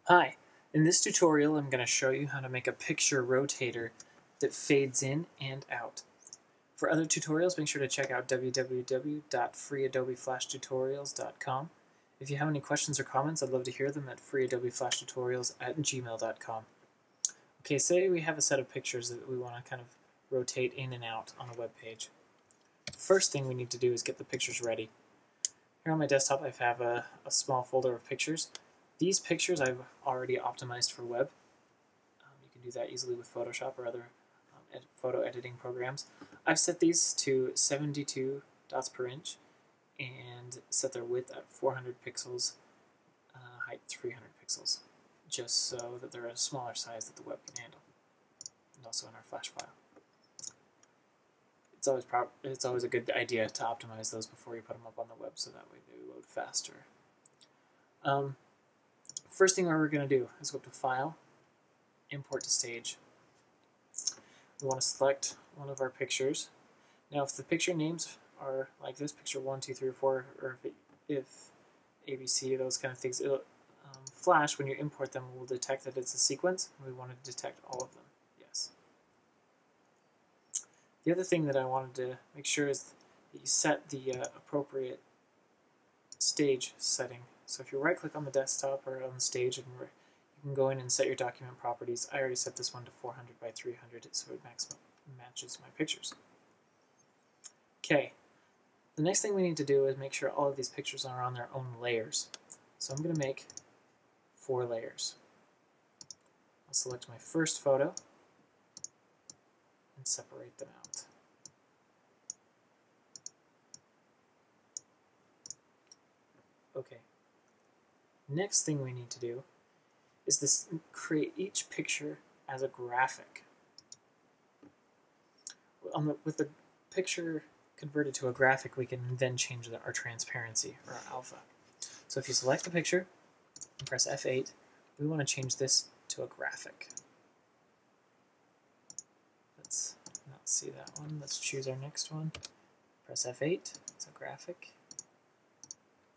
Hi, in this tutorial I'm going to show you how to make a picture rotator that fades in and out. For other tutorials, make sure to check out www.freeadobeflashtutorials.com. If you have any questions or comments, I'd love to hear them at freeadobeflashtutorials@gmail.com. Okay, say we have a set of pictures that we want to kind of rotate in and out on a web page. First thing we need to do is get the pictures ready. Here on my desktop I have a small folder of pictures. These pictures I've already optimized for web. You can do that easily with Photoshop or other photo editing programs. I've set these to 72 dots per inch and set their width at 400 pixels, height 300 pixels, just so that they're a smaller size that the web can handle, and also in our flash file. It's always a good idea to optimize those before you put them up on the web, so that way they load faster. First thing we're going to do is go up to File, Import to Stage. We want to select one of our pictures. Now, if the picture names are like this, picture 1, 2, 3, or 4, or if ABC, those kind of things, it'll Flash, when you import them, will detect that it's a sequence, and we want to detect all of them. Yes. The other thing that I wanted to make sure is that you set the appropriate stage setting. So if you right-click on the desktop or on the stage, and you can go in and set your document properties. I already set this one to 400 by 300, so it matches my pictures. Okay, the next thing we need to do is make sure all of these pictures are on their own layers. So I'm going to make 4 layers. I'll select my first photo and separate them out. Okay. Next thing we need to do is create each picture as a graphic. With the picture converted to a graphic, we can then change our transparency, or our alpha. So if you select the picture and press F8, we want to change this to a graphic. Let's not see that one. Let's choose our next one. Press F8. It's a graphic.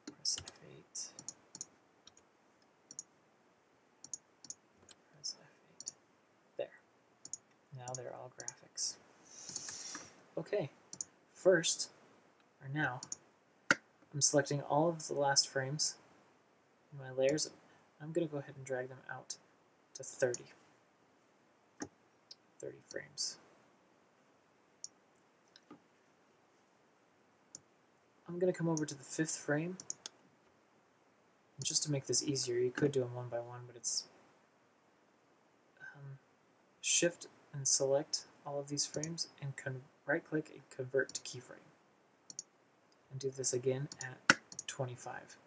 Press F8. Press F8. There. Now they're all graphics. Okay. First, or now, I'm selecting all of the last frames in my layers. I'm going to go ahead and drag them out to 30 frames. I'm going to come over to the 5th frame. And just to make this easier, you could do them one by one, but it's Shift and select all of these frames and right-click and convert to keyframe. And do this again at 25.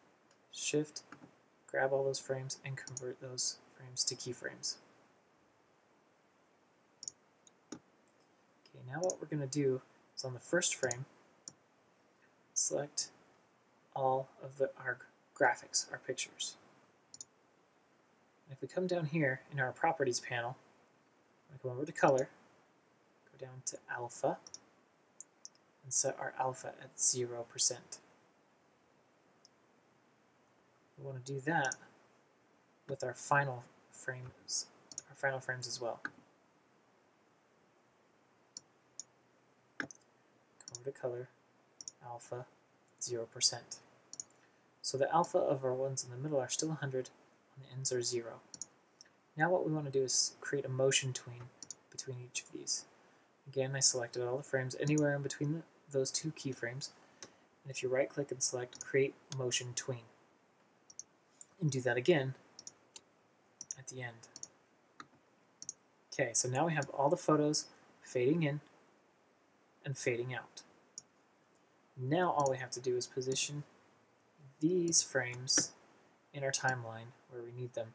Shift, grab all those frames, and convert those frames to keyframes. Okay, now what we're going to do is on the first frame, select all of our graphics, our pictures. And if we come down here in our Properties panel, come over to Color, go down to Alpha, and set our alpha at 0%. We want to do that with our final frames as well. Go over to Color, Alpha, 0%. So the alpha of our ones in the middle are still 100, and the ends are 0. Now what we want to do is create a motion between each of these. Again, I selected all the frames anywhere in between those 2 keyframes. And if you right-click and select Create Motion Tween, and do that again at the end. Okay, so now we have all the photos fading in and fading out. Now all we have to do is position these frames in our timeline where we need them.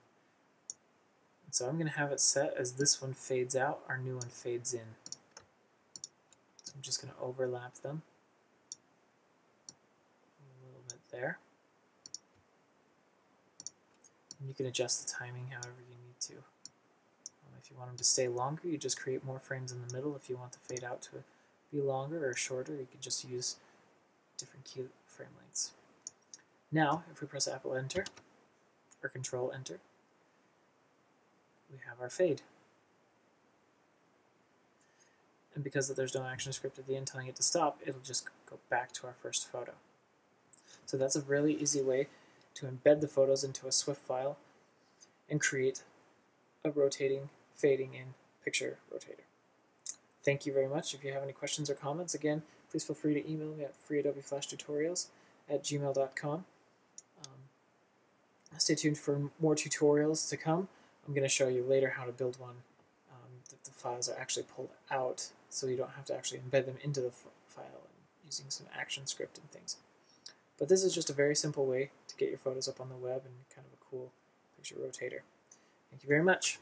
And so I'm going to have it set as this one fades out, our new one fades in. So I'm just going to overlap them a little bit there. And you can adjust the timing however you need to. If you want them to stay longer, you just create more frames in the middle. If you want the fade out to be longer or shorter, you can just use different keyframe lengths. Now, if we press Apple Enter, or Control Enter, we have our fade. And because there's no action script at the end telling it to stop, it'll just go back to our first photo. So that's a really easy way to embed the photos into a Swift file and create a rotating, fading in picture rotator. Thank you very much. If you have any questions or comments, again, please feel free to email me at freeadobeflashtutorials@gmail.com. Stay tuned for more tutorials to come. I'm going to show you later how to build one that the files are actually pulled out, so you don't have to actually embed them into the file and using some action script and things. But this is just a very simple way to get your photos up on the web and kind of a cool picture rotator. Thank you very much.